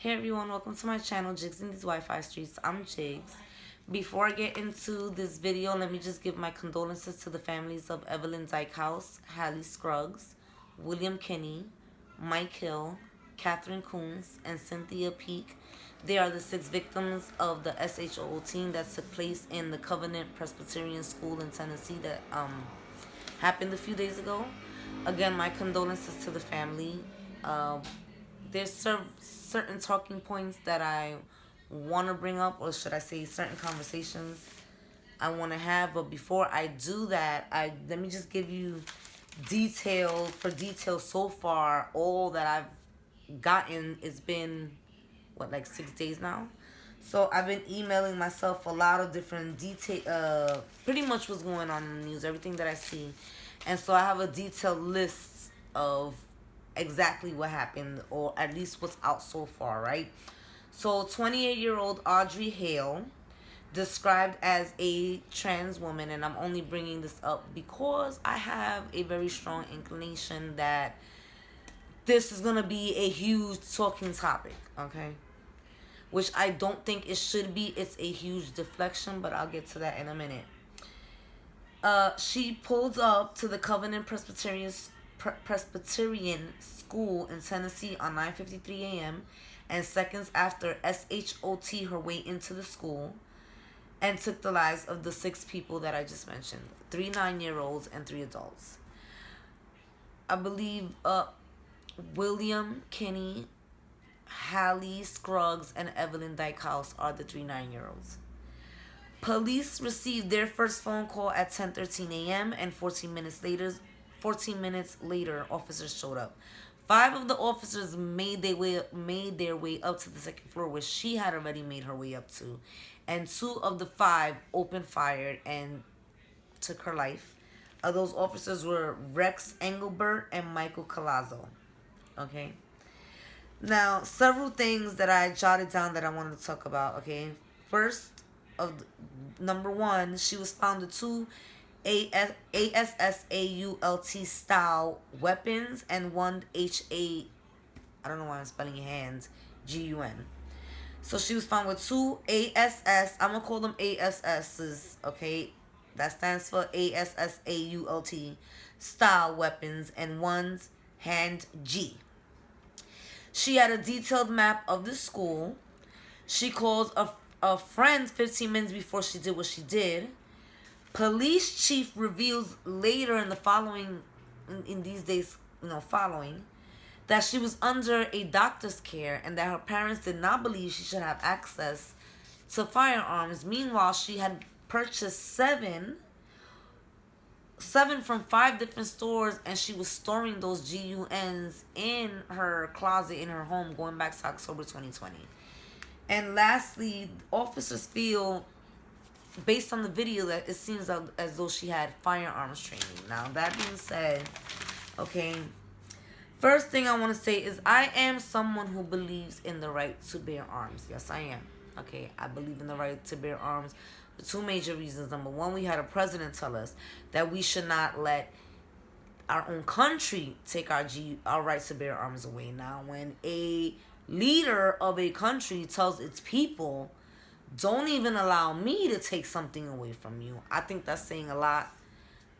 Hey everyone, welcome to my channel, Jigs in these Wi-Fi streets. I'm Jigs. Before I get into this video, let me just give my condolences to the families of Evelyn Dykehouse, Hallie Scruggs, William Kinney, Mike Hill, Catherine Coons, and Cynthia Peak. They are the 6 victims of the SHO that took place in the Covenant Presbyterian School in Tennessee that happened a few days ago. Again, my condolences to the family. Uh, there's certain talking points that I want to bring up, or should I say, certain conversations I want to have. But before I do that, I let me just give you detail for detail. So far, all that I've gotten, it's been what, like 6 days now. So I've been emailing myself a lot of different detail, pretty much what's going on in the news, everything that I see, and so I have a detailed list of exactly what happened, or at least what's out so far, right? So 28-year-old Audrey Hale, described as a trans woman, and I'm only bringing this up because I have a very strong inclination that this is gonna be a huge talking topic, okay? Which I don't think it should be. It's a huge deflection, but I'll get to that in a minute. She pulled up to the Covenant Presbyterian School in Tennessee on 9:53 a.m. and seconds after SHOT her way into the school and took the lives of the 6 people that I just mentioned, 3 9-year-olds and 3 adults. I believe William Kinney, Hallie Scruggs, and Evelyn Dykehouse are the 3 9-year-olds. Police received their first phone call at 10:13 a.m. and 14 minutes later, officers showed up. 5 of the officers made their way up to the second floor, where she had already made her way up to, and 2 of the 5 opened fire and took her life. Those officers were Rex Engelbert and Michael Colazzo. Okay. Now, several things that I jotted down that I wanted to talk about. Okay, first, of number one, she was found with 2 ASSAULT style weapons and 1 HA. I don't know why I'm spelling your hands. GUN. So she was found with 2 ASS. I'm gonna call them ASSs. Okay, that stands for ASSAULT style weapons and 1's hand G. She had a detailed map of the school. She calls a friend 15 minutes before she did what she did. Police chief reveals later in the following, in these days, following, that she was under a doctor's care and that her parents did not believe she should have access to firearms. Meanwhile, she had purchased seven from 5 different stores, and she was storing those GUNs in her closet in her home going back to October 2020. And lastly, officers feel, based on the video, that it seems as though she had firearms training. Now, that being said, okay, first thing I want to say is I am someone who believes in the right to bear arms. Yes, I am. Okay, I believe in the right to bear arms for 2 major reasons. Number one, we had a president tell us that we should not let our own country take our rights to bear arms away. Now, when a leader of a country tells its people, don't even allow me to take something away from you, I think that's saying a lot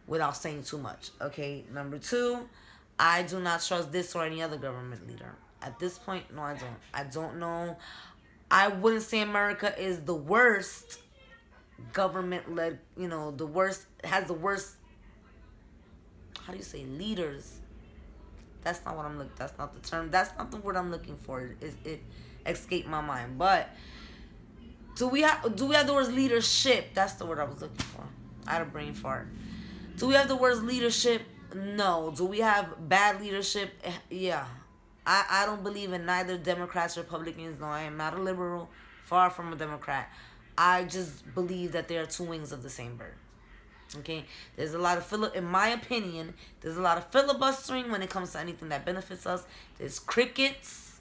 without saying too much. Okay, number two, I do not trust this or any other government leader. At this point, no, I don't. I don't know. I wouldn't say America is the worst government led, the worst, has the worst, how do you say, leaders. That's not what I'm looking, that's not the term, that's not the word I'm looking for. It escaped my mind. But do we have the word leadership? That's the word I was looking for. I had a brain fart. Do we have the word leadership? No. Do we have bad leadership? Yeah. I don't believe in neither Democrats or Republicans. No, I am not a liberal. Far from a Democrat. I just believe that there are 2 wings of the same bird. Okay? There's a lot of, in my opinion, there's a lot of filibustering when it comes to anything that benefits us. There's crickets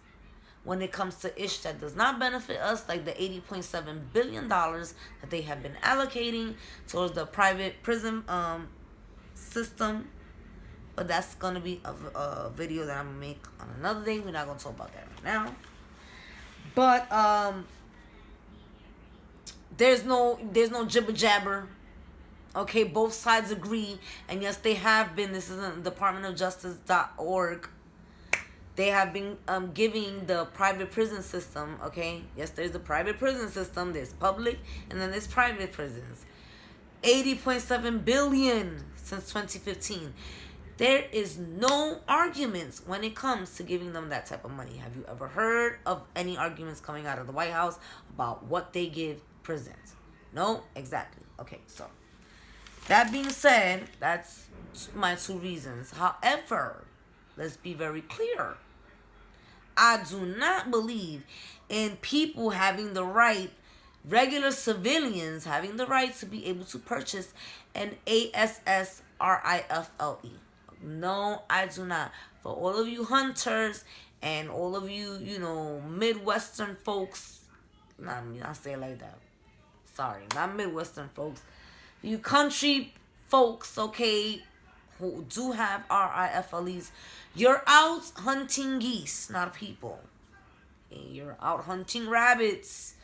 when it comes to ish that does not benefit us, like the $80.7 billion that they have been allocating towards the private prison system. But that's going to be a video that I'm going to make on another day. We're not going to talk about that right now. But there's no jibber jabber. Okay, both sides agree, and yes, they have been. This is on DepartmentOfJustice.org. They have been giving the private prison system. Okay, yes, there's a private prison system. There's public, and then there's private prisons. 80.7 billion since 2015. There is no arguments when it comes to giving them that type of money. Have you ever heard of any arguments coming out of the White House about what they give prisons? No, exactly. Okay, so that being said, that's my two reasons. However, let's be very clear. I do not believe in people having the right, regular civilians having the right to be able to purchase an ASS rifle. No, I do not. For all of you hunters and all of you, Midwestern folks, not say it like that. Sorry, not Midwestern folks. You country folks, okay, who do have RIFLEs, you're out hunting geese, not people. You're out hunting rabbits,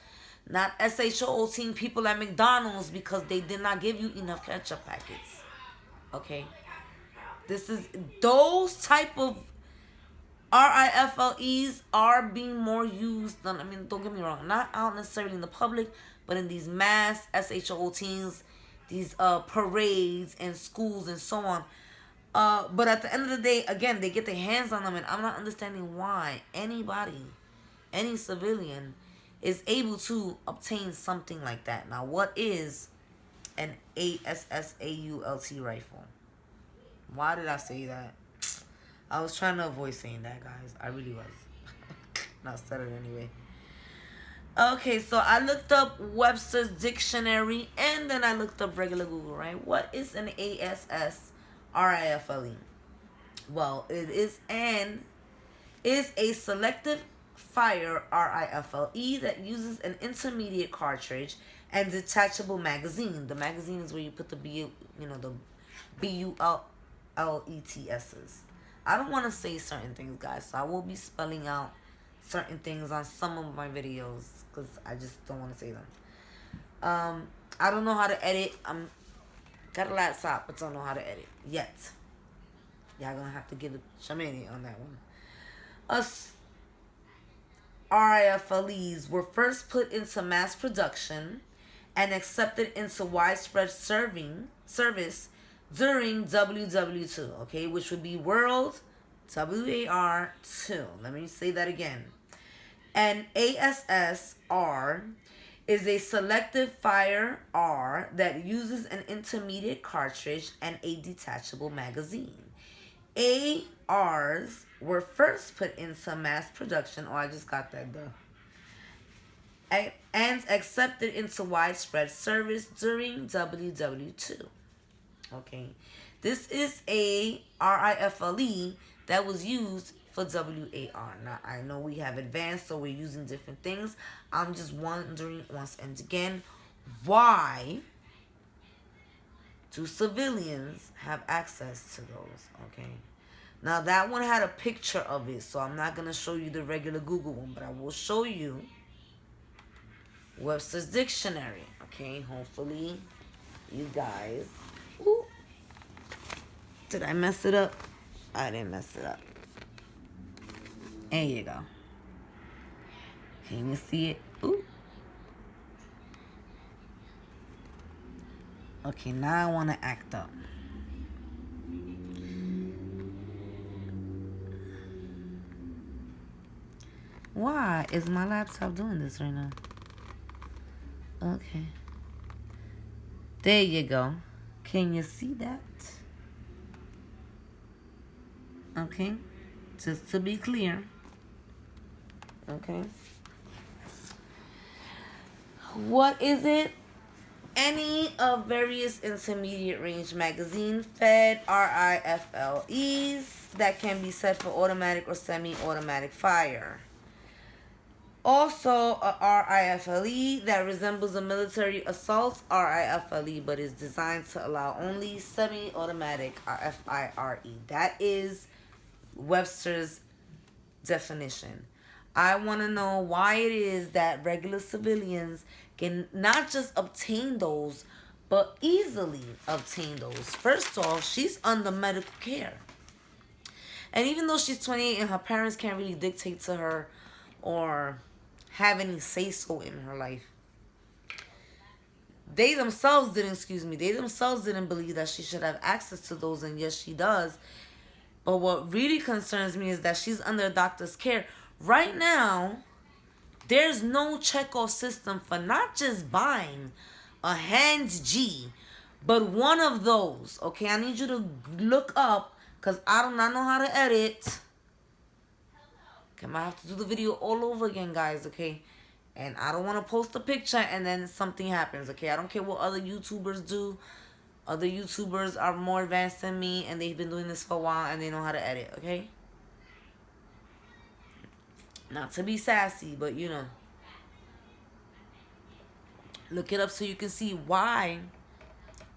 not SHOTing people at McDonald's because they did not give you enough ketchup packets. Okay? This is those type of RIFLEs are being more used than, don't get me wrong, not out necessarily in the public, but in these mass SHOTs, these parades and schools and so on. But at the end of the day, again, they get their hands on them, and I'm not understanding why anybody, any civilian, is able to obtain something like that. Now, what is an ASSAULT rifle? Why did I say that? I was trying to avoid saying that, guys. I really was. Not said it anyway. Okay, so I looked up Webster's dictionary, and then I looked up regular Google, right? What is an ASS RIFLE? Well, it is a selective fire RIFLE that uses an intermediate cartridge and detachable magazine. The magazine is where you put the BULLETSs. I don't want to say certain things, guys, so I will be spelling out certain things on some of my videos because I just don't want to say them. I don't know how to edit. Got a laptop, but don't know how to edit yet. Y'all gonna have to give it Shamani on that one. Us RIFLEs were first put into mass production and accepted into widespread service during WW2, okay, which would be World WAR 2. Let me say that again. An ASSR is a selective fire R that uses an intermediate cartridge and a detachable magazine. ARs were first put into mass production, I just got that though, and accepted into widespread service during WW2. Okay, this is a RIFLE that was used for WAR. Now, I know we have advanced, so we're using different things. I'm just wondering once and again, why do civilians have access to those? Okay. Now, that one had a picture of it, so I'm not going to show you the regular Google one, but I will show you Webster's Dictionary. Okay, hopefully you guys... Ooh. Did I mess it up? I didn't mess it up. There you go. Can you see it? Ooh. Okay, now I want to act up. Why is my laptop doing this right now? Okay. There you go. Can you see that? Okay. Just to be clear. Okay. What is it? Any of various intermediate range magazine fed RIFLEs that can be set for automatic or semi-automatic fire. Also, a RIFLE that resembles a military assault RIFLE but is designed to allow only semi-automatic FIRE. That is Webster's definition. I want to know why it is that regular civilians can not just obtain those, but easily obtain those. First off, she's under medical care. And even though she's 28 and her parents can't really dictate to her or have any say so in her life, they themselves didn't believe that she should have access to those, and yes, she does. But what really concerns me is that she's under a doctor's care. Right now, there's no checkoff system for not just buying a Hands G, but one of those. Okay, I need you to look up because I do not know how to edit. Okay, I might have to do the video all over again, guys. Okay, and I don't want to post a picture and then something happens. Okay, I don't care what other YouTubers do. Other YouTubers are more advanced than me and they've been doing this for a while and they know how to edit. Okay. Not to be sassy, but you know. Look it up so you can see why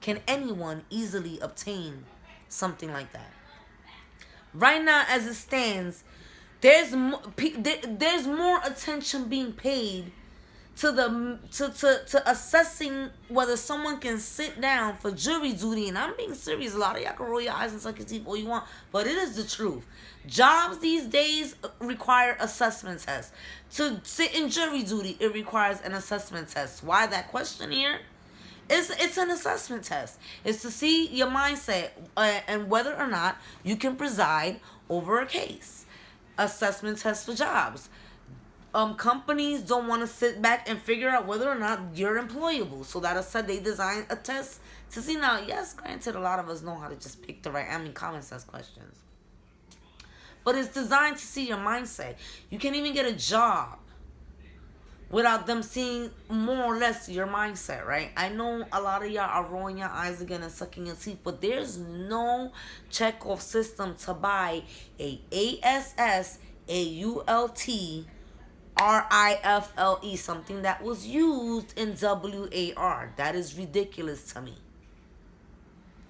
can anyone easily obtain something like that. Right now, as it stands, there's more attention being paid to to assessing whether someone can sit down for jury duty. And I'm being serious. A lot of y'all can roll your eyes and suck your teeth all you want, but it is the truth. Jobs these days require assessment tests. To sit in jury duty, it requires an assessment test. Why that question here? It's an assessment test. It's to see your mindset and whether or not you can preside over a case. Assessment test for jobs. Companies don't want to sit back and figure out whether or not you're employable. So that is said, they design a test to see. Now, yes, granted, a lot of us know how to just pick the right, common sense questions. But it's designed to see your mindset. You can't even get a job without them seeing more or less your mindset, right? I know a lot of y'all are rolling your eyes again and sucking your teeth, but there's no checkoff system to buy a ASS, a ULT, RIFLE, something that was used in WAR. That is ridiculous to me.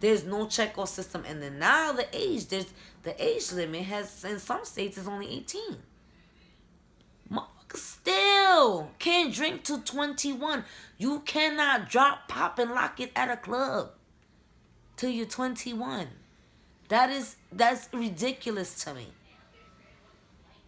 There's no checkoff system. And then now the age limit has, in some states, is only 18. Motherfuckers still can't drink to 21. You cannot drop, pop, and lock it at a club till you're 21. That's ridiculous to me.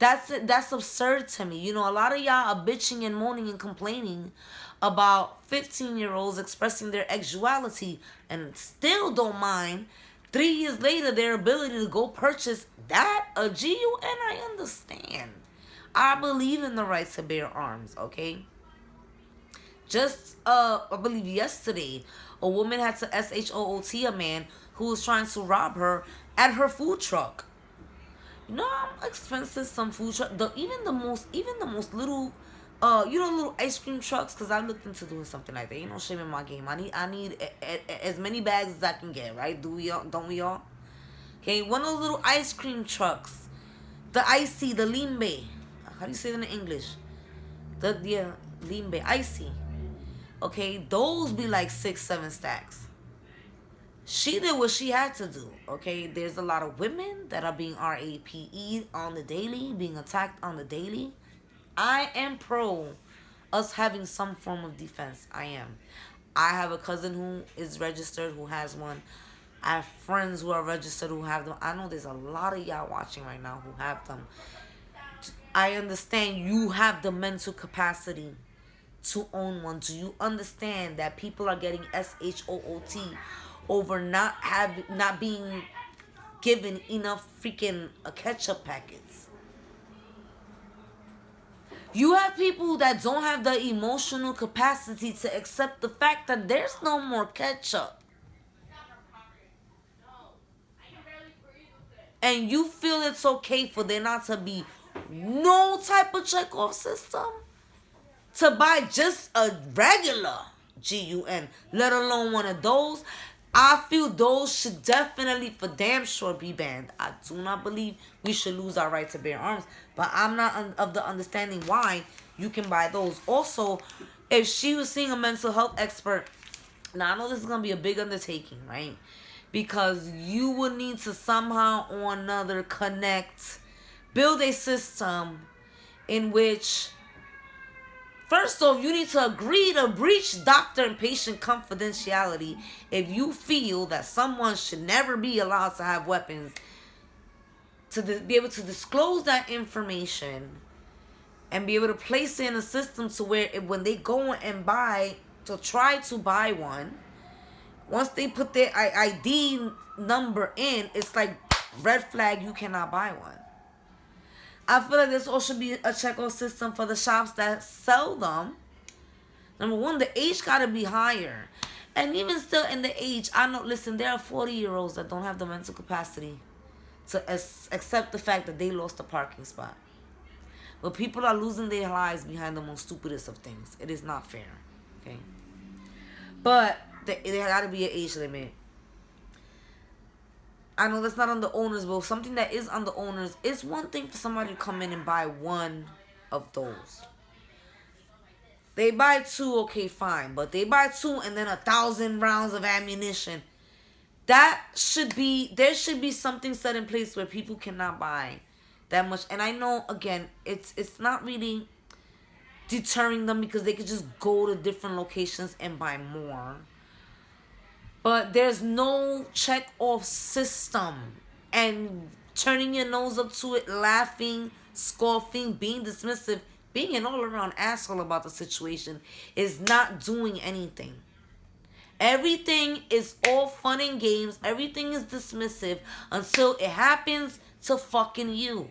That's absurd to me. You know, a lot of y'all are bitching and moaning and complaining about 15-year-olds expressing their sexuality and still don't mind 3 years later their ability to go purchase that, a GUN. I understand. I believe in the right to bear arms, okay? Just, I believe yesterday, a woman had to SHOOT a man who was trying to rob her at her food truck. You know how expensive some food truck, even the most little, little ice cream trucks. Cause I looked into doing something like that. You know, shame in my game. I need as many bags as I can get. Right? Don't we all? Okay, one of those little ice cream trucks, the icy, the limbe. How do you say it in English? Limbe, icy. Okay, those be like 6-7 stacks. She did what she had to do, okay? There's a lot of women that are being RAPE on the daily, being attacked on the daily. I am pro us having some form of defense. I am. I have a cousin who is registered, who has one. I have friends who are registered who have them. I know there's a lot of y'all watching right now who have them. I understand you have the mental capacity to own one. Do you understand that people are getting SHOOT over not being given enough freaking ketchup packets? You have people that don't have the emotional capacity to accept the fact that there's no more ketchup. And you feel it's okay for there not to be no type of checkoff system to buy just a regular GUN, let alone one of those. I feel those should definitely, for damn sure, be banned. I do not believe we should lose our right to bear arms, but I'm not of the understanding why you can buy those. Also, if she was seeing a mental health expert, now I know this is going to be a big undertaking, right? Because you would need to somehow or another connect, build a system in which, first off, you need to agree to breach doctor and patient confidentiality if you feel that someone should never be allowed to have weapons, to be able to disclose that information and be able to place it in a system to where when they go and try to buy one, once they put their ID number in, it's like red flag, you cannot buy one. I feel like this also should be a check-off system for the shops that sell them. Number one, the age gotta be higher. And even still in the age, I know, listen, there are 40-year-olds that don't have the mental capacity to accept the fact that they lost a parking spot. But people are losing their lives behind the most stupidest of things. It is not fair. Okay? But there gotta be an age limit. I know that's not on the owners, but something that is on the owners, it's one thing for somebody to come in and buy one of those. They buy two, okay, fine. But they buy two and then 1,000 rounds of ammunition. There should be something set in place where people cannot buy that much. And I know, again, it's not really deterring them because they could just go to different locations and buy more. But there's no check-off system. And turning your nose up to it, laughing, scoffing, being dismissive, being an all-around asshole about the situation is not doing anything. Everything is all fun and games. Everything is dismissive until it happens to fucking you.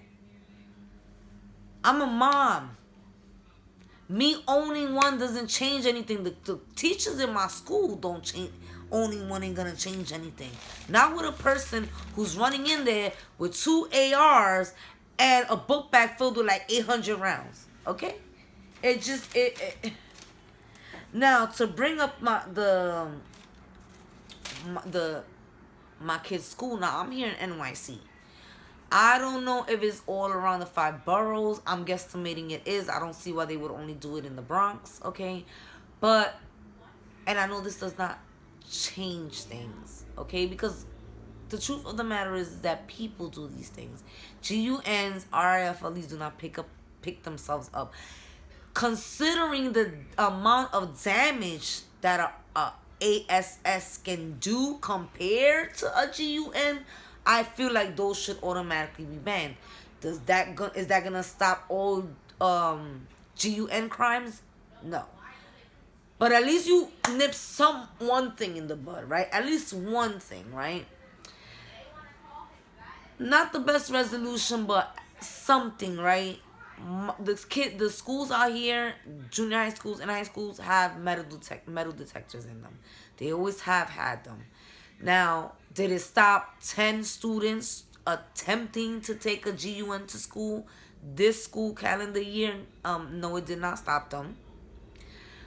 I'm a mom. Me owning one doesn't change anything. The teachers in my school don't change. Owning one ain't gonna change anything. Not with a person who's running in there with 2 ARs and a book bag filled with like 800 rounds. Okay? It just Now to bring up my kid's school. Now I'm here in NYC. I don't know if it's all around the 5 boroughs. I'm guesstimating it is. I don't see why they would only do it in the Bronx. Okay? And I know this does not change things, okay? Because the truth of the matter is that people do these things. GUNs, RIFLEs do not pick themselves up. Considering the amount of damage that a ASS can do compared to a GUN, I feel like those should automatically be banned. Is that gonna stop all GUN crimes? No. But at least you nip one thing in the bud, right? At least one thing, right? Not the best resolution, but something, right? The schools out here, junior high schools and high schools, have metal detectors in them. They always have had them. Now, did it stop 10 students attempting to take a GUN to school this school calendar year? No, it did not stop them.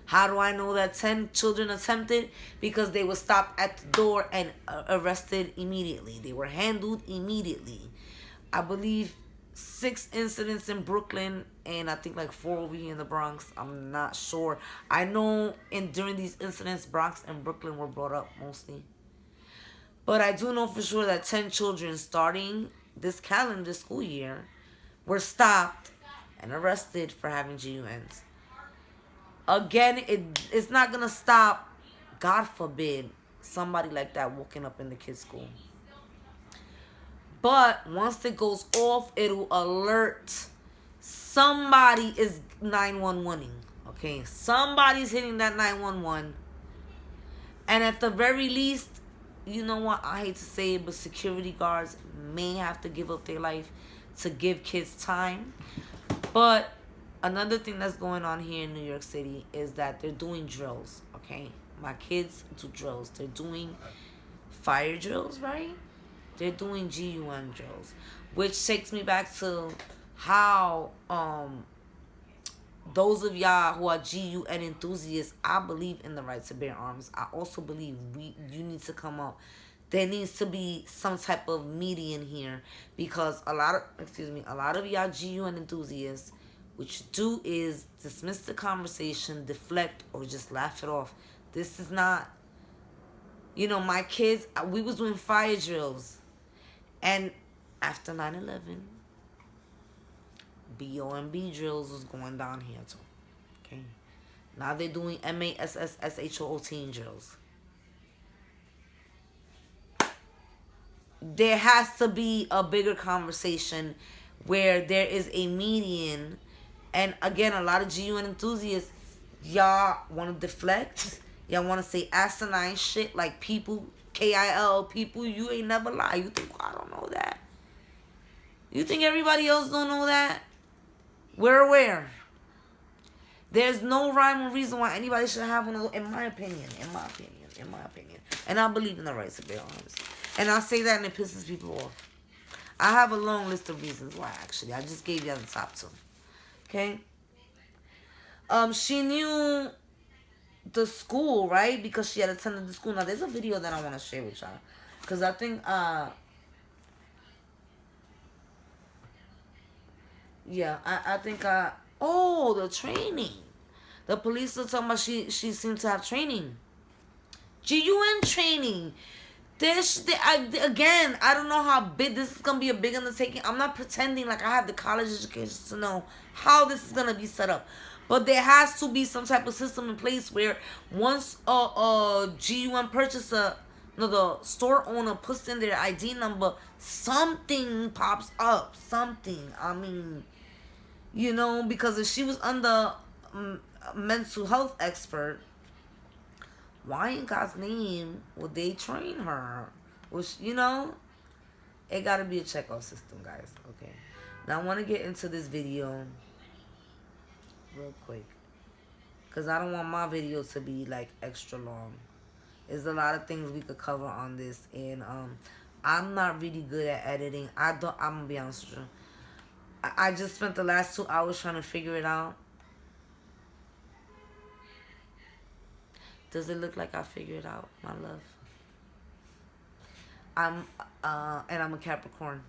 How do I know that 10 children attempted? Because they were stopped at the door and arrested immediately. They were handled immediately. I believe 6 incidents in Brooklyn and I think like 4 over here in the Bronx. I'm not sure. I know during these incidents, Bronx and Brooklyn were brought up mostly. But I do know for sure that 10 children starting this calendar school year were stopped and arrested for having GUNs. Again, it's not going to stop, God forbid, somebody like that walking up in the kids' school. But once it goes off, it'll alert somebody is 911-ing. Okay, somebody's hitting that 911. And at the very least, you know what? I hate to say it, but security guards may have to give up their life to give kids time. But another thing that's going on here in New York City is that they're doing drills, okay? My kids do drills. They're doing fire drills, right? They're doing GUN drills, which takes me back to how those of y'all who are GUN enthusiasts, I believe in the right to bear arms. I also believe you need to come up. There needs to be some type of median here because a lot of y'all GUN enthusiasts, what you do is dismiss the conversation, deflect, or just laugh it off. This is not, my kids, we was doing fire drills. And after 9/11, BOMB drills was going down here too. Okay. Now they're doing MASSSHOOT drills. There has to be a bigger conversation where there is a median. And again, a lot of GUN enthusiasts, y'all want to deflect. Y'all want to say asinine shit like people, KIL, people, you ain't never lie. You think, I don't know that? You think everybody else don't know that? We're aware. There's no rhyme or reason why anybody should have one of those, in my opinion. And I believe in the rights of bear arms. And I say that and it pisses people off. I have a long list of reasons why, actually. I just gave you the top two. Okay? She knew the school, right? Because she had attended the school. Now, there's a video that I want to share with y'all. Because I think, yeah, I think, oh, the training. The police are talking about she seemed to have training. GUN training. Again, I don't know how big this is going to be, a big undertaking. I'm not pretending like I have the college education to know how this is going to be set up. But there has to be some type of system in place where once a GUN purchaser, no, the store owner puts in their ID number, something pops up. Something. I mean, you know, because if she was under mental health expert, why in God's name would they train her? Which, you know, it gotta be a checkoff system, guys. Okay. Now I want to get into this video real quick, because I don't want my video to be like extra long. There's a lot of things we could cover on this, and I'm not really good at editing. I'm gonna be honest with you. I just spent the last 2 hours trying to figure it out. Does it look like I figured it out, my love? And I'm a Capricorn.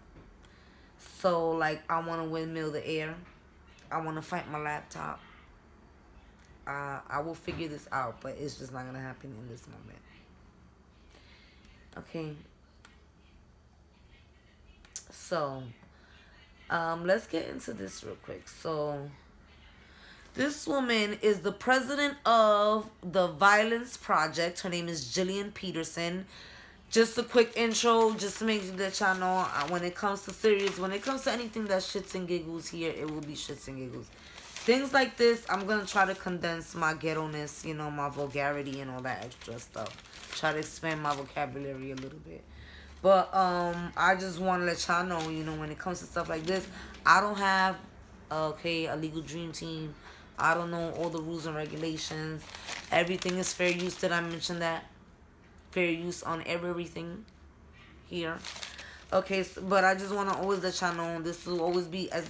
So, like, I want to windmill the air. I want to fight my laptop. I will figure this out, but it's just not going to happen in this moment. Okay. So, let's get into this real quick. So, this woman is the president of the Violence Project. Her name is Jillian Peterson. Just a quick intro, just to make sure that y'all know, when it comes to serious, when it comes to anything that's shits and giggles here, it will be shits and giggles. Things like this, I'm going to try to condense my ghetto-ness, you know, my vulgarity and all that extra stuff. Try to expand my vocabulary a little bit. But I just want to let y'all know, you know, when it comes to stuff like this, I don't have, a legal dream team. I don't know all the rules and regulations. Everything is fair use. Did I mention that? Fair use on everything here. Okay, so, but I just want to always let y'all know this will always be as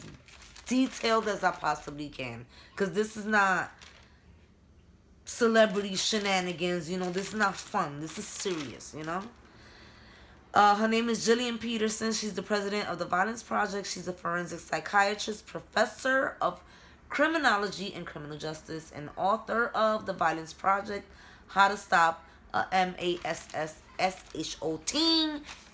detailed as I possibly can. Because this is not celebrity shenanigans, you know. This is not fun. This is serious, you know. Her name is Jillian Peterson. She's the president of the Violence Project. She's a forensic psychiatrist, professor of criminology and criminal justice, and author of The Violence Project, How to Stop a MASSSHOT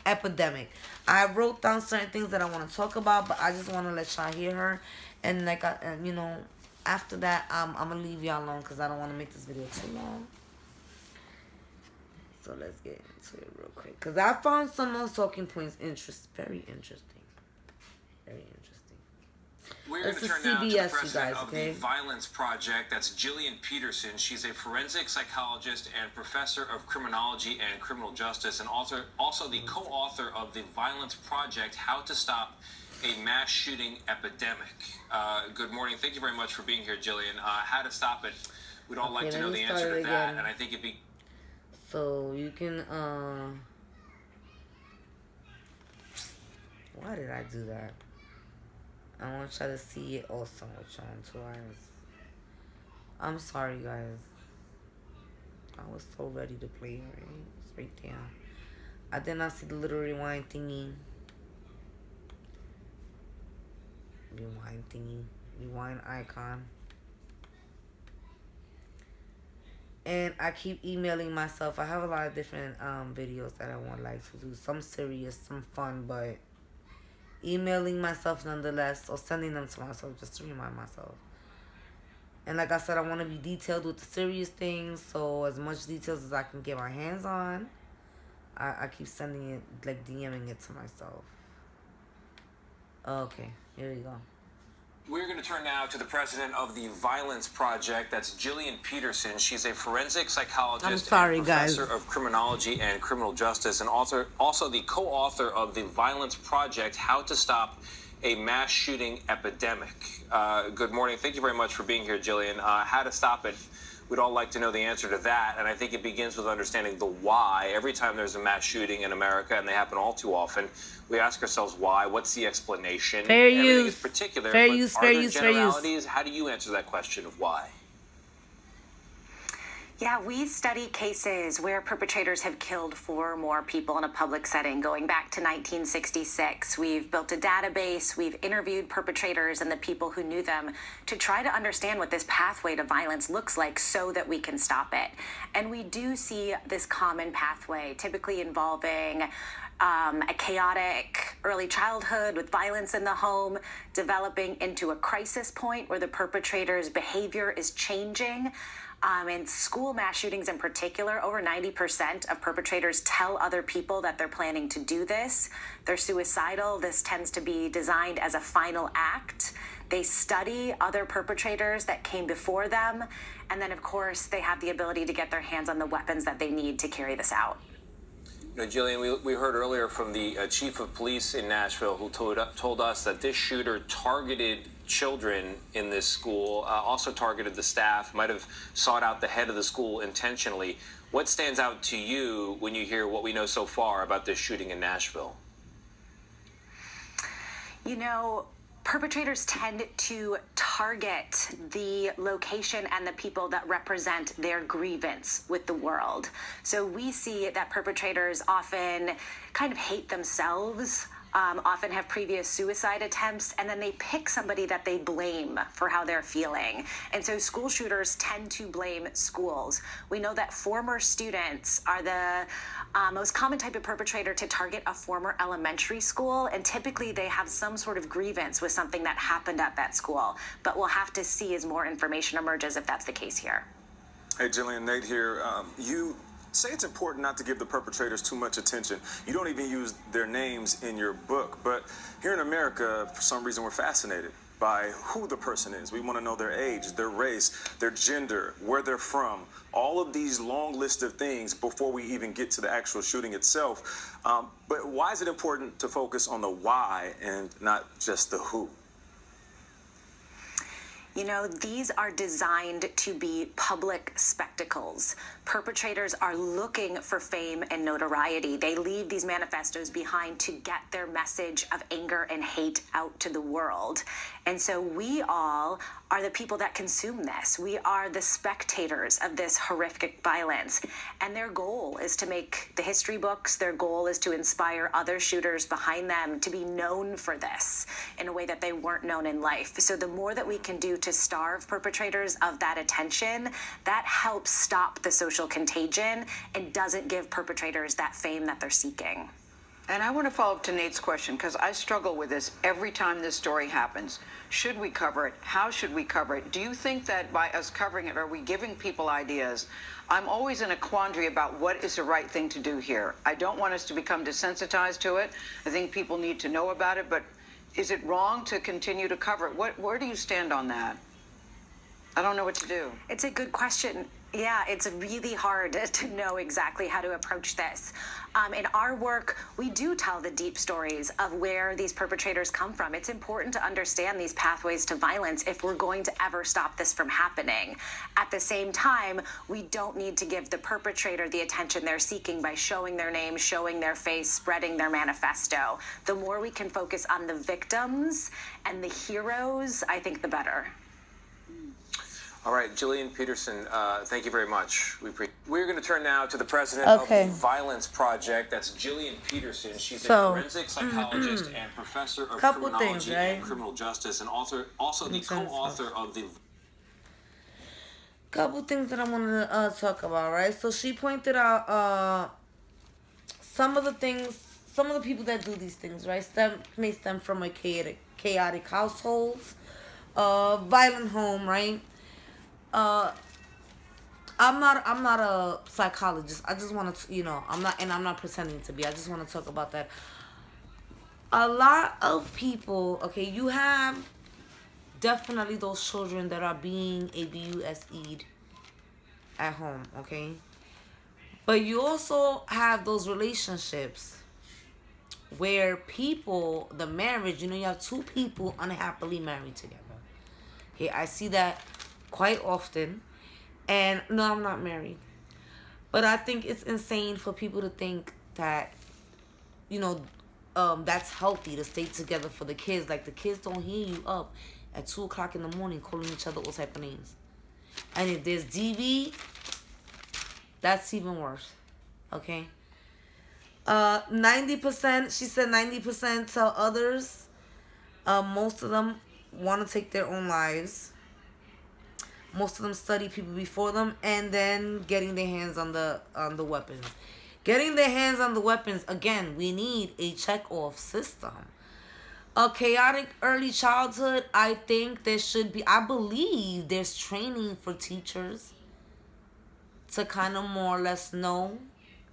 Epidemic. I wrote down certain things that I want to talk about, but I just want to let y'all hear her. And like, you know, after that, I'm going to leave y'all alone because I don't want to make this video too long. So let's get into it real quick. Because I found some of those talking points very interesting. Very interesting. We're going to turn now to the president of the Violence Project. That's Jillian Peterson. She's a forensic psychologist and professor of criminology and criminal justice, and also the co-author of the Violence Project, How to Stop a Mass Shooting Epidemic. Good morning. Thank you very much for being here, Jillian. How to stop it? We'd all like to know the answer to that, and I think it'd be... So you can, why did I do that? I want y'all to see it also with y'all in 2 hours. I'm sorry, guys. I was so ready to play, right? It's right there. I did not see the little rewind thingy. Rewind icon. And I keep emailing myself. I have a lot of different videos that I want like to do. Some serious, some fun, but emailing myself nonetheless, or sending them to myself just to remind myself. And like I said, I want to be detailed with the serious things, so as much details as I can get my hands on, I keep sending it, like DMing it to myself. Okay, here we go. We're going to turn now to the president of the Violence Project. That's Gillian Peterson. She's a forensic psychologist and professor of criminology and criminal justice, and also the co-author of the Violence Project, How to Stop a Mass Shooting Epidemic. Good morning. Thank you very much for being here, Gillian. How to stop it? We'd all like to know the answer to that, and I think it begins with understanding the why. Every time there's a mass shooting in America, and they happen all too often, we ask ourselves why. What's the explanation? Fair use. Is particular, fair but use. Are fair there use. generalities? Fair use. How do you answer that question of why? Yeah, we study cases where perpetrators have killed 4 or more people in a public setting going back to 1966. We've built a database, we've interviewed perpetrators and the people who knew them to try to understand what this pathway to violence looks like so that we can stop it. And we do see this common pathway, typically involving a chaotic early childhood with violence in the home, developing into a crisis point where the perpetrator's behavior is changing. In school mass shootings in particular, over 90% of perpetrators tell other people that they're planning to do this. They're suicidal. This tends to be designed as a final act. They study other perpetrators that came before them. And then, of course, they have the ability to get their hands on the weapons that they need to carry this out. You know, Gillian, we heard earlier from the chief of police in Nashville who told us that this shooter targeted children in this school, also targeted the staff, might have sought out the head of the school intentionally. What stands out to you when you hear what we know so far about this shooting in Nashville? You know, perpetrators tend to target the location and the people that represent their grievance with the world. So we see that perpetrators often kind of hate themselves, often have previous suicide attempts, and then they pick somebody that they blame for how they're feeling. And so school shooters tend to blame schools. We know that former students are the most common type of perpetrator to target a former elementary school, and typically they have some sort of grievance with something that happened at that school. But we'll have to see as more information emerges if that's the case here. Hey, Gillian, Nate here. You say it's important not to give the perpetrators too much attention. You don't even use their names in your book. But here in America, for some reason, we're fascinated by who the person is. We want to know their age, their race, their gender, where they're from, all of these long list of things before we even get to the actual shooting itself. But why is it important to focus on the why and not just the who? You know, these are designed to be public spectacles. Perpetrators are looking for fame and notoriety. They leave these manifestos behind to get their message of anger and hate out to the world. And so we all are the people that consume this. We are the spectators of this horrific violence. And their goal is to make the history books. Their goal is to inspire other shooters behind them to be known for this in a way that they weren't known in life. So the more that we can do to starve perpetrators of that attention, that helps stop the social contagion and doesn't give perpetrators that fame that they're seeking. And I want to follow up to Nate's question, because I struggle with this every time this story happens. Should we cover it? How should we cover it? Do you think that by us covering it, are we giving people ideas? I'm always in a quandary about what is the right thing to do here. I don't want us to become desensitized to it. I think people need to know about it, but is it wrong to continue to cover it? Where do you stand on that? I don't know what to do. It's a good question. Yeah, it's really hard to know exactly how to approach this. In our work, we do tell the deep stories of where these perpetrators come from. It's important to understand these pathways to violence if we're going to ever stop this from happening. At the same time, we don't need to give the perpetrator the attention they're seeking by showing their name, showing their face, spreading their manifesto. The more we can focus on the victims and the heroes, I think the better. All right, Gillian Peterson, thank you very much. We're going to turn now to the president of the Violence Project. That's Gillian Peterson. She's a forensic psychologist and professor of criminology and criminal justice, and also the co-author of the... Couple things that I want to talk about, right? So she pointed out some of the some of the people that do these things, right, may stem from a chaotic households, violent home, right? I'm not a psychologist. I just want to, I'm not pretending to be. I just want to talk about that. A lot of people, okay, you have definitely those children that are being abused at home, okay? But you also have those relationships where people, the marriage, you have two people unhappily married together. Okay, I see that quite often. And no, I'm not married. But I think it's insane for people to think that, that's healthy to stay together for the kids. Like, the kids don't hear you up at 2 o'clock in the morning calling each other all type of names. And if there's DV, that's even worse. Okay? 90%, she said 90% tell others. Most of them want to take their own lives. Most of them study people before them, and then getting their hands on the weapons. Getting their hands on the weapons, again, we need a check-off system. A chaotic early childhood, I think there should be, I believe there's training for teachers to kind of more or less know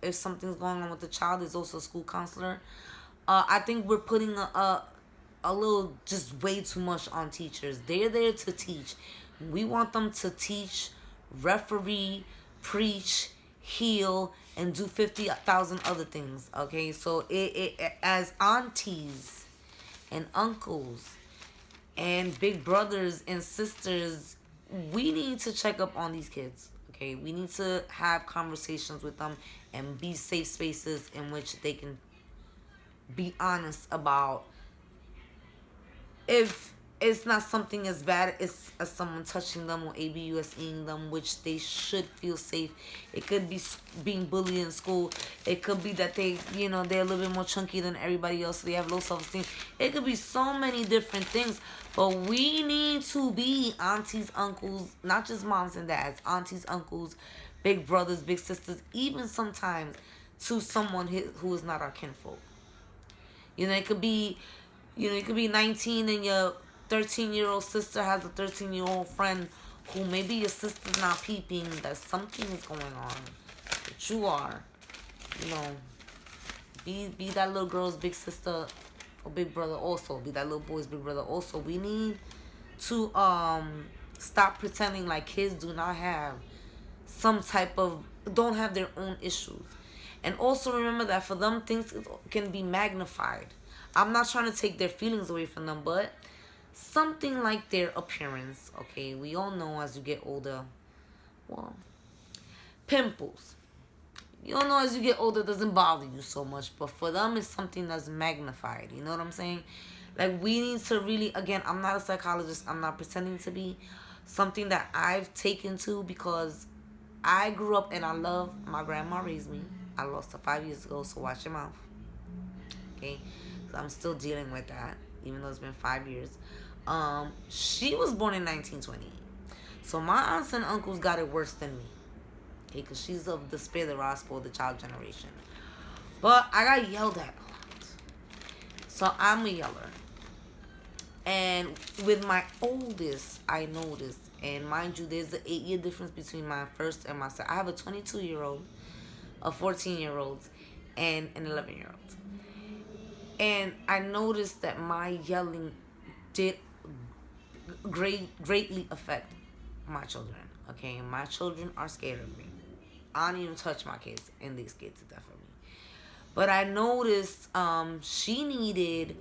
if something's going on with the child. There's also a school counselor. I think we're putting a little, just way too much on teachers. They're there to teach. We want them to teach, referee, preach, heal, and do 50,000 other things. Okay, so it as aunties and uncles and big brothers and sisters, we need to check up on these kids. Okay, we need to have conversations with them and be safe spaces in which they can be honest about if it's not something as bad as someone touching them or abusing them, which they should feel safe. It could be being bullied in school. It could be that they're a little bit more chunky than everybody else, so they have low self-esteem. It could be so many different things. But we need to be aunties, uncles, not just moms and dads, aunties, uncles, big brothers, big sisters, even sometimes to someone who is not our kinfolk. It could be, you could be 19 and your 13-year-old sister has a 13-year-old friend who maybe your sister's not peeping that something is going on. But you are. Be that little girl's big sister or big brother also. Be that little boy's big brother also. We need to stop pretending like kids do not have don't have their own issues. And also remember that for them, things can be magnified. I'm not trying to take their feelings away from them, but something like their appearance, okay? We all know as you get older, well, pimples. You all know as you get older, it doesn't bother you so much. But for them, it's something that's magnified. You know what I'm saying? Like, we need to really, again, I'm not a psychologist. I'm not pretending to be. Something that I've taken to because I grew up and I love my grandma raised me. I lost her 5 years ago, so watch your mouth. Okay? So I'm still dealing with that, even though it's been 5 years. She was born in 1928. So my aunts and uncles got it worse than me. Okay, because she's of the spare the rod, spoil the child generation. But I got yelled at a lot. So I'm a yeller. And with my oldest, I noticed, and mind you, there's an 8-year difference between my first and my second. I have a 22-year-old, a 14-year-old, and an 11-year-old. And I noticed that my yelling did greatly affect my children. Okay, my children are scared of me. I don't even touch my kids, and they scared to death of me. But I noticed she needed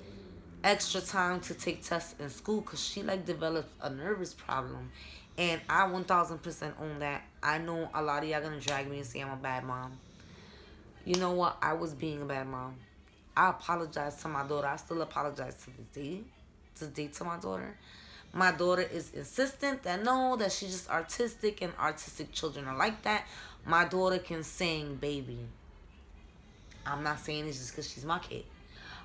extra time to take tests in school because she developed a nervous problem, and I 1000% own that. I know a lot of y'all gonna drag me and say I'm a bad mom. You know what? I was being a bad mom. I apologize to my daughter. I still apologize to this day to my daughter. My daughter is insistent that she's just artistic, and artistic children are like that. My daughter can sing, baby. I'm not saying it's just because she's my kid.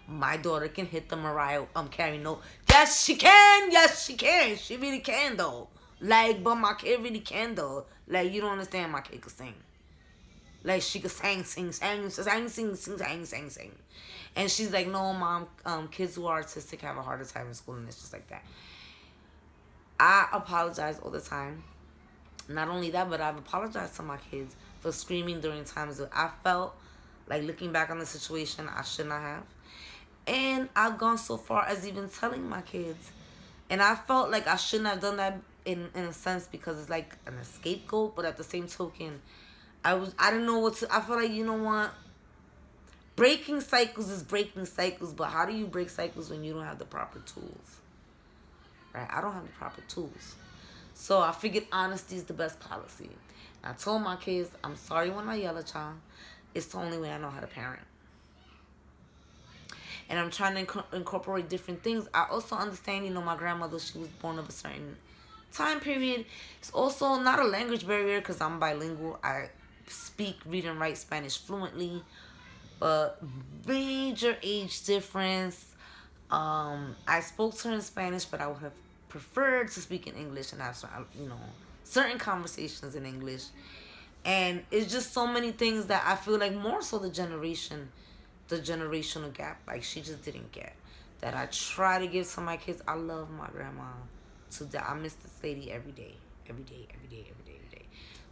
My daughter can hit the Mariah Carey note. Yes, she can. Yes, she can. She really can, though. But my kid really can, though. You don't understand, my kid can sing. Like she could sing. And she's like, no, mom, kids who are artistic have a harder time in school, and it's just like that. I apologize all the time. Not only that, but I've apologized to my kids for screaming during times that I felt like, looking back on the situation, I should not have. And I've gone so far as even telling my kids. And I felt like I shouldn't have done that in a sense, because it's like an scapegoat, but at the same token, I didn't know what to, I feel like, you know what? Breaking cycles is breaking cycles, but how do you break cycles when you don't have the proper tools? Right? I don't have the proper tools. So I figured honesty is the best policy. I told my kids, I'm sorry when I yell at y'all. It's the only way I know how to parent. And I'm trying to incorporate different things. I also understand, you know, my grandmother, she was born of a certain time period. It's also not a language barrier because I'm bilingual. I speak, read, and write Spanish fluently. But major age difference. I spoke to her in Spanish, but I would have preferred to speak in English and have, you know, certain conversations in English. And it's just so many things that I feel like more so the generational gap, like she just didn't get. That I try to give to my kids. I love my grandma to death. I miss this lady every day.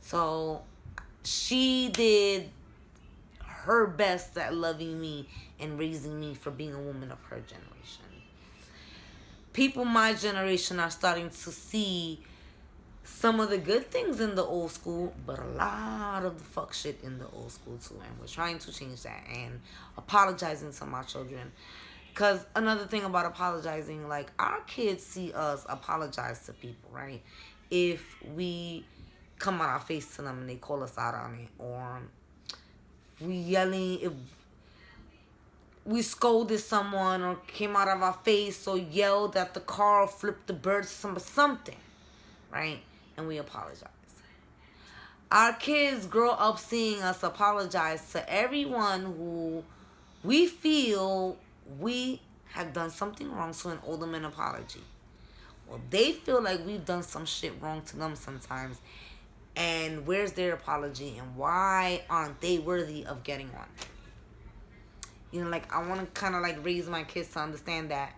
So she did her best at loving me and raising me for being a woman of her generation. People my generation are starting to see some of the good things in the old school, but a lot of the fuck shit in the old school too. And we're trying to change that and apologizing to my children. Because another thing about apologizing, like, our kids see us apologize to people, right? If we come on our face to them and they call us out on it, or we yelling, if we scolded someone or came out of our face or yelled at the car or flipped the bird, something, right? And we apologize. Our kids grow up seeing us apologize to everyone who we feel we have done something wrong, so an older man apology. Well, they feel like we've done some shit wrong to them sometimes. And where's their apology? And why aren't they worthy of getting one? You know, like, I want to kind of like raise my kids to understand that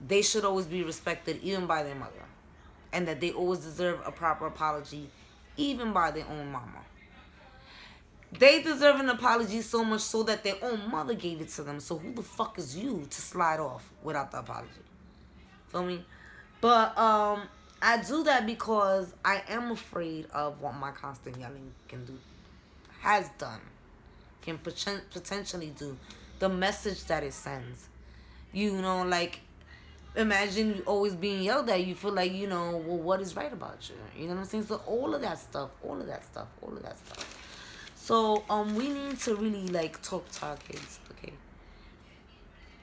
they should always be respected, even by their mother. And that they always deserve a proper apology, even by their own mama. They deserve an apology so much so that their own mother gave it to them. So who the fuck is you to slide off without the apology? Feel me? But I do that because I am afraid of what my constant yelling can do, has done, can potentially do, the message that it sends. You know, like, imagine you always being yelled at. You feel like, you know, well, what is right about you? You know what I'm saying? So all of that stuff. So we need to really, like, talk to our kids, okay?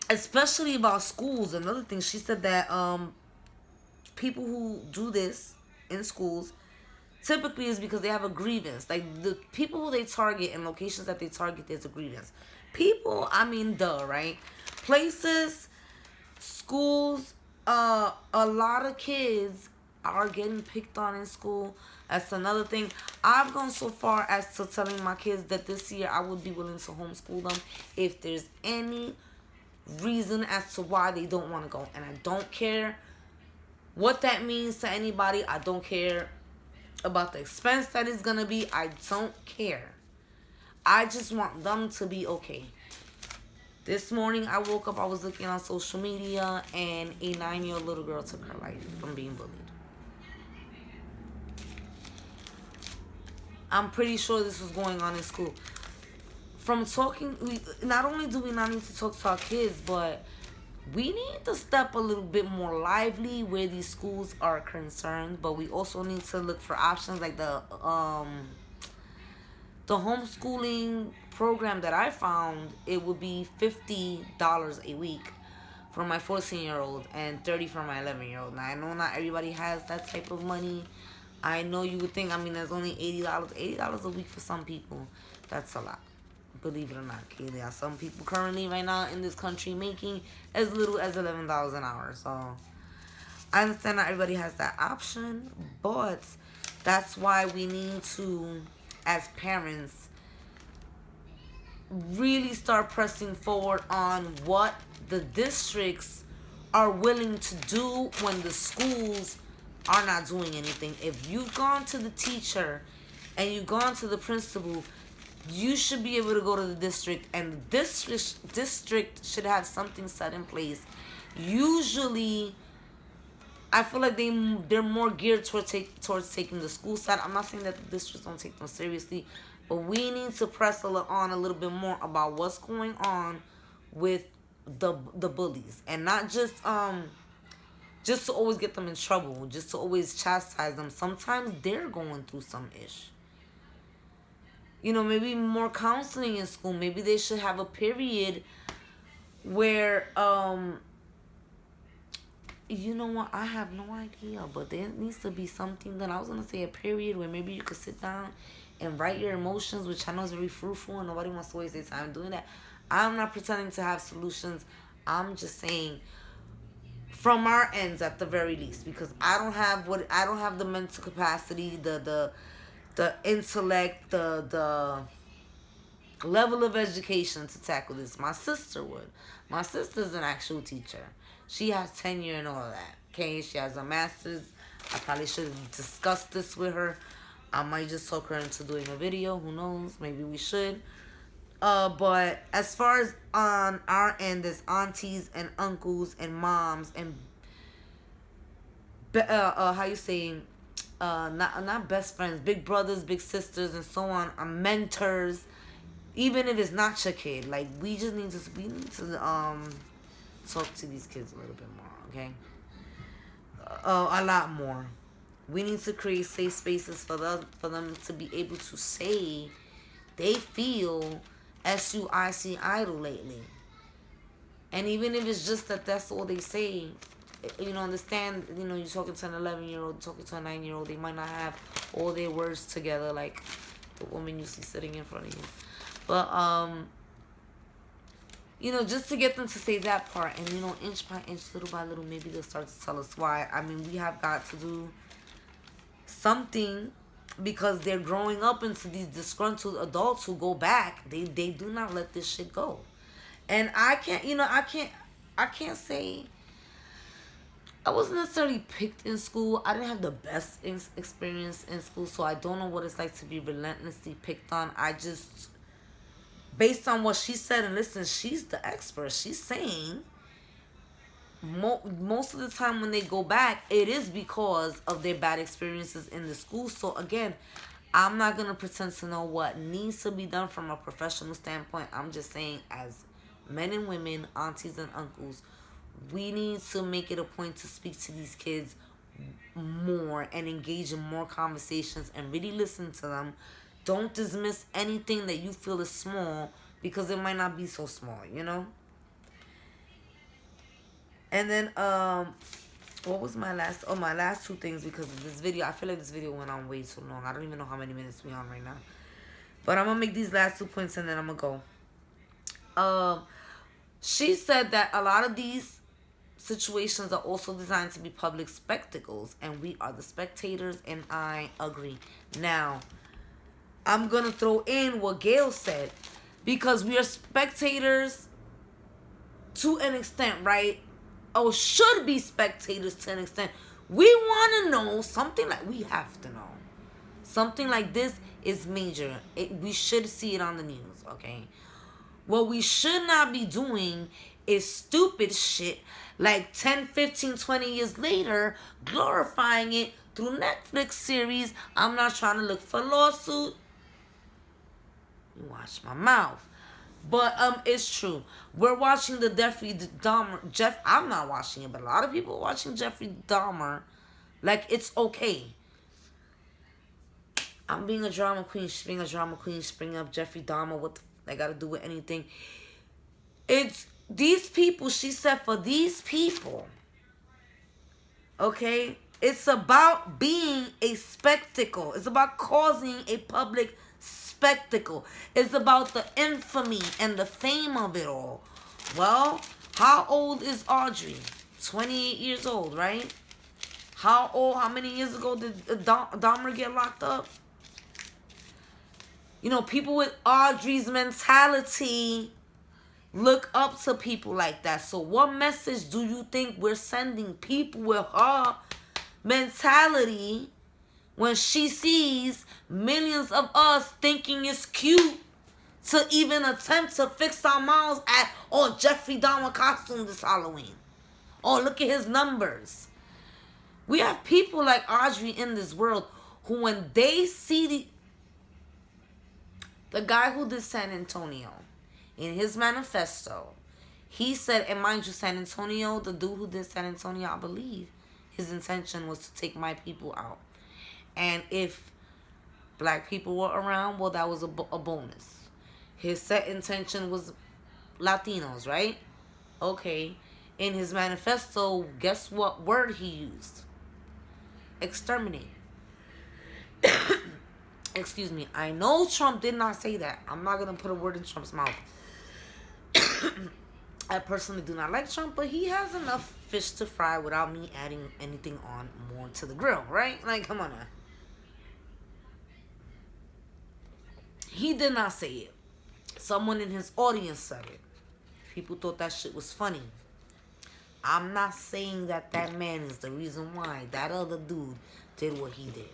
Especially about schools. Another thing, she said that people who do this in schools typically is because they have a grievance. Like, the people who they target and locations that they target, there's a grievance. People, I mean, right? Places, schools, a lot of kids are getting picked on in school. That's another thing. I've gone so far as to telling my kids that this year I would be willing to homeschool them if there's any reason as to why they don't want to go. And I don't care what that means to anybody. I don't care about the expense that it's going to be. I don't care. I just want them to be okay. This morning I woke up, I was looking on social media, and a 9-year-old little girl took her life from being bullied. I'm pretty sure this was going on in school. From talking, not only do we not need to talk to our kids, but we need to step a little bit more lively where these schools are concerned. But we also need to look for options like the homeschooling program that I found. It would be $50 a week for my 14-year-old and $30 for my 11-year-old. Now, I know not everybody has that type of money. I know you would think, I mean, there's only $80 a week for some people. That's a lot. Believe it or not, Kaylee. There are some people currently right now in this country making as little as $11 an hour. So I understand not everybody has that option, but that's why we need to as parents, really start pressing forward on what the districts are willing to do when the schools are not doing anything. If you've gone to the teacher and you've gone to the principal, you should be able to go to the district, and the district should have something set in place. Usually, I feel like they're more geared towards taking the school side. I'm not saying that the districts don't take them seriously, but we need to press on a little bit more about what's going on with the bullies, and not just to always get them in trouble, just to always chastise them. Sometimes they're going through some ish. You know, maybe more counseling in school. Maybe they should have a period where you know what, I have no idea, but there needs to be something. That I was gonna say a period where maybe you could sit down and write your emotions, which I know is very fruitful and nobody wants to waste their time doing that. I'm not pretending to have solutions. I'm just saying from our ends at the very least, because I don't have the mental capacity, the intellect, the level of education to tackle this. My sister would. My sister's an actual teacher. She has tenure and all of that. Okay, she has a master's. I probably should have discussed this with her. I might just talk her into doing a video. Who knows? Maybe we should. But as far as on our end, there's aunties and uncles and moms and how you say, not best friends, big brothers, big sisters, and so on, are mentors. Even if it's not your kid, like we need to talk to these kids a little bit more, okay? A lot more. We need to create safe spaces for them to be able to say they feel SUIC idle lately. And even if it's just that's all they say, you know, understand, you know, you're talking to an 11-year-old, talking to a 9-year-old, they might not have all their words together like the woman you see sitting in front of you. But, you know, just to get them to say that part, and, you know, inch by inch, little by little, maybe they'll start to tell us why. I mean, we have got to do something, because they're growing up into these disgruntled adults who go back. They do not let this shit go. And I can't say I wasn't necessarily picked in school. I didn't have the best experience in school, so I don't know what it's like to be relentlessly picked on. I just, based on what she said, and listen, she's the expert. She's saying most of the time when they go back, it is because of their bad experiences in the school. So again, I'm not going to pretend to know what needs to be done from a professional standpoint. I'm just saying, as men and women, aunties and uncles, we need to make it a point to speak to these kids more and engage in more conversations and really listen to them. Don't dismiss anything that you feel is small, because it might not be so small, you know? And then, what was my last two things, because of this video. I feel like this video went on way too long. I don't even know how many minutes we're on right now. But I'm going to make these last 2 points and then I'm going to go. She said that a lot of these situations are also designed to be public spectacles, and we are the spectators, and I agree. Now, I'm going to throw in what Gail said, because we are spectators to an extent, right? Or should be spectators to an extent. We want to know something, like we have to know. Something like this is major. We should see it on the news, okay? What we should not be doing is stupid shit like 10, 15, 20 years later, glorifying it through Netflix series. I'm not trying to look for lawsuit. You watch my mouth. But it's true. We're watching the Jeffrey Dahmer. I'm not watching it, but a lot of people are watching Jeffrey Dahmer like it's okay. I'm being a drama queen. She's being a drama queen. She's bringing up Jeffrey Dahmer. What they got to do with anything? It's these people. She said for these people. Okay? It's about being a spectacle. It's about causing a public spectacle. It's about the infamy and the fame of it all. Well, how old is Audrey? 28 years old, right? How many years ago did Dahmer get locked up? You know, people with Audrey's mentality look up to people like that. So what message do you think we're sending people with her mentality when she sees millions of us thinking it's cute to even attempt to fix our mouths at, oh, Jeffrey Dahmer costume this Halloween. Oh, look at his numbers. We have people like Audrey in this world who, when they see the guy who did San Antonio, in his manifesto, he said, and mind you, San Antonio, the dude who did San Antonio, I believe, his intention was to take my people out. And if black people were around, well, that was a bonus. His set intention was Latinos, right? Okay. In his manifesto, guess what word he used? Exterminate. Excuse me. I know Trump did not say that. I'm not going to put a word in Trump's mouth. I personally do not like Trump, but he has enough fish to fry without me adding anything on more to the grill, right? Like, come on now. He did not say it. Someone in his audience said it. People thought that shit was funny. I'm not saying that that man is the reason why that other dude did what he did.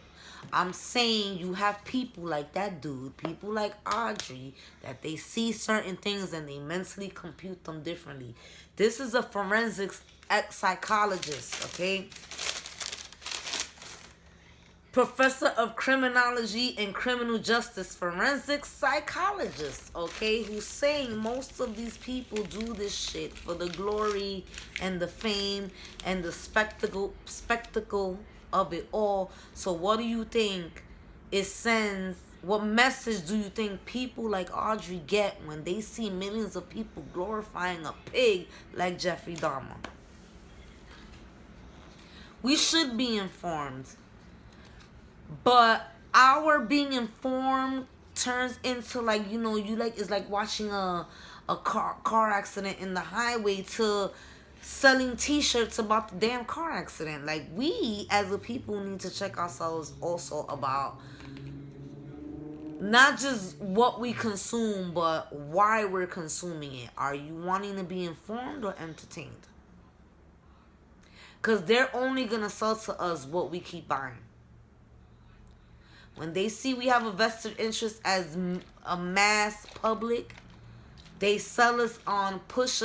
I'm saying you have people like that dude, people like Audrey, that they see certain things and they mentally compute them differently. This is a forensics psychologist, okay? Professor of criminology and criminal justice, forensic psychologist, okay, who's saying most of these people do this shit for the glory and the fame and the spectacle of it all. So what do you think it sends? What message do you think people like Audrey get when they see millions of people glorifying a pig like Jeffrey Dahmer? We should be informed. But our being informed turns into, like, you know, it's like watching a car accident in the highway to selling t-shirts about the damn car accident. Like, we as a people need to check ourselves also about not just what we consume, but why we're consuming it. Are you wanting to be informed or entertained? Because they're only going to sell to us what we keep buying. When they see we have a vested interest as a mass public, they sell us on, push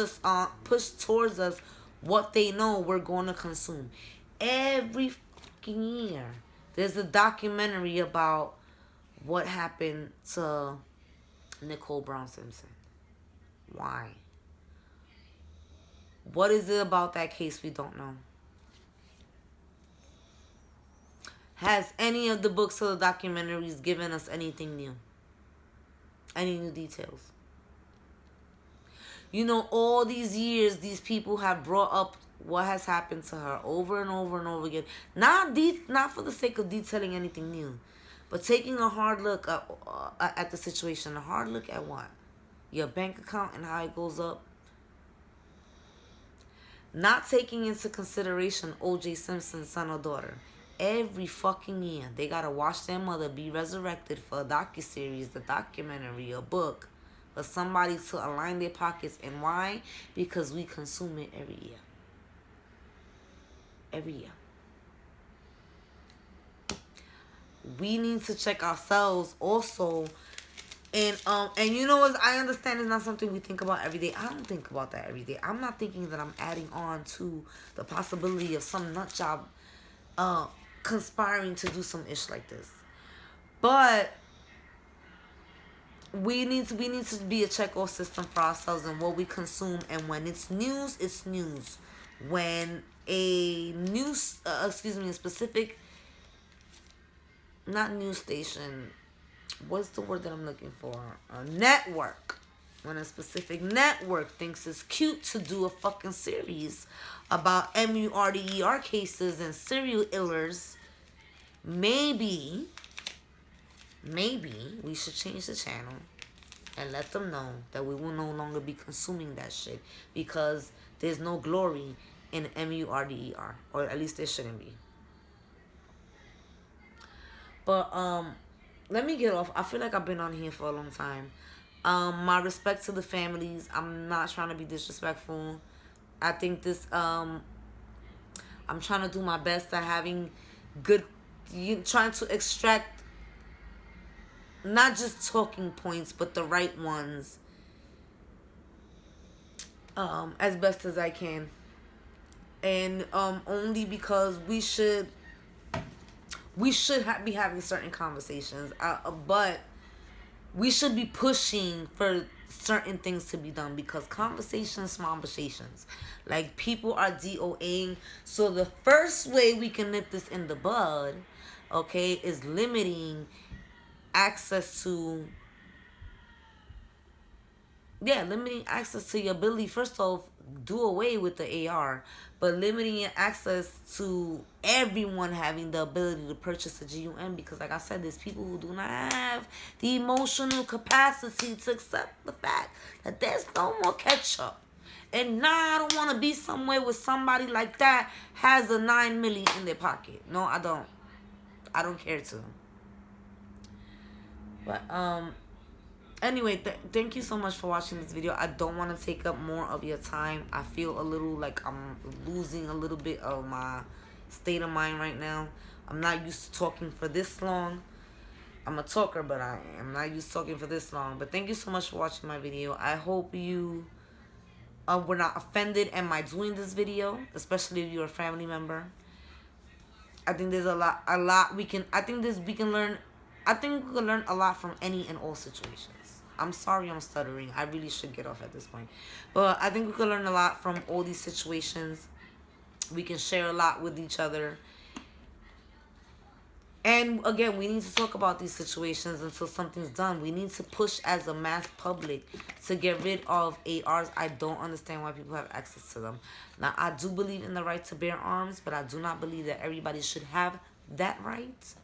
towards us what they know we're going to consume. Every fucking year, there's a documentary about what happened to Nicole Brown Simpson. Why? What is it about that case we don't know? Has any of the books or the documentaries given us anything new? Any new details? You know, all these years, these people have brought up what has happened to her over and over and over again. Not for the sake of detailing anything new, but taking a hard look at the situation. A hard look at what? Your bank account and how it goes up. Not taking into consideration O.J. Simpson's son or daughter. Every fucking year, they gotta watch their mother be resurrected for a docuseries, a documentary, a book, for somebody to align their pockets. And why? Because we consume it every year. Every year. We need to check ourselves also. And you know what? I understand it's not something we think about every day. I don't think about that every day. I'm not thinking that I'm adding on to the possibility of some nut job conspiring to do some ish like this. But we need to be a check-off system for ourselves and what we consume. And when it's news, it's news. When a news, a specific, not news station, what's the word that I'm looking for? A network. When a specific network thinks it's cute to do a fucking series about murder cases and serial killers, maybe we should change the channel and let them know that we will no longer be consuming that shit, because there's no glory in murder, or at least there shouldn't be. But let me get off. I feel like I've been on here for a long time. My respect to the families. I'm not trying to be disrespectful. I think this, I'm trying to do my best at having good, trying to extract not just talking points, but the right ones, as best as I can. And only because we should be having certain conversations, but we should be pushing for certain things to be done, because conversations, conversations, like, people are DOAing. So the first way we can nip this in the bud, okay, is limiting access to, limiting access to your ability. First off, do away with the AR, but limiting your access to everyone having the ability to purchase a GUN, because like I said, there's people who do not have the emotional capacity to accept the fact that there's no more ketchup. And nah, I don't want to be somewhere with somebody like that has a 9 milli in their pocket. No, I don't. I don't care to. But anyway, thank you so much for watching this video. I don't want to take up more of your time. I feel a little like I'm losing a little bit of my state of mind right now. I'm not used to talking for this long. I'm a talker, but I am not used to talking for this long. But thank you so much for watching my video. I hope you were not offended at my doing this video, especially if you're a family member. I think there's a lot we can learn. I think we can learn a lot from any and all situations. I'm sorry I'm stuttering. I really should get off at this point. But I think we can learn a lot from all these situations. We can share a lot with each other. And again, we need to talk about these situations until something's done. We need to push as a mass public to get rid of ARs. I don't understand why people have access to them. Now, I do believe in the right to bear arms, but I do not believe that everybody should have that right.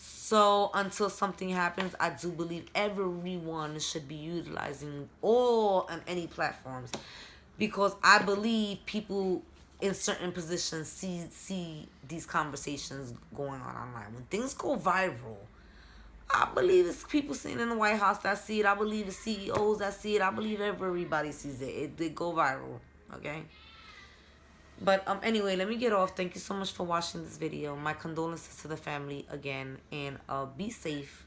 So until something happens, I do believe everyone should be utilizing all and any platforms, because I believe people in certain positions see these conversations going on online. When things go viral, I believe it's people sitting in the White House that see it. I believe it's CEOs that see it. I believe everybody sees it. They go viral, okay? But anyway, let me get off. Thank you so much for watching this video. My condolences to the family again, and be safe.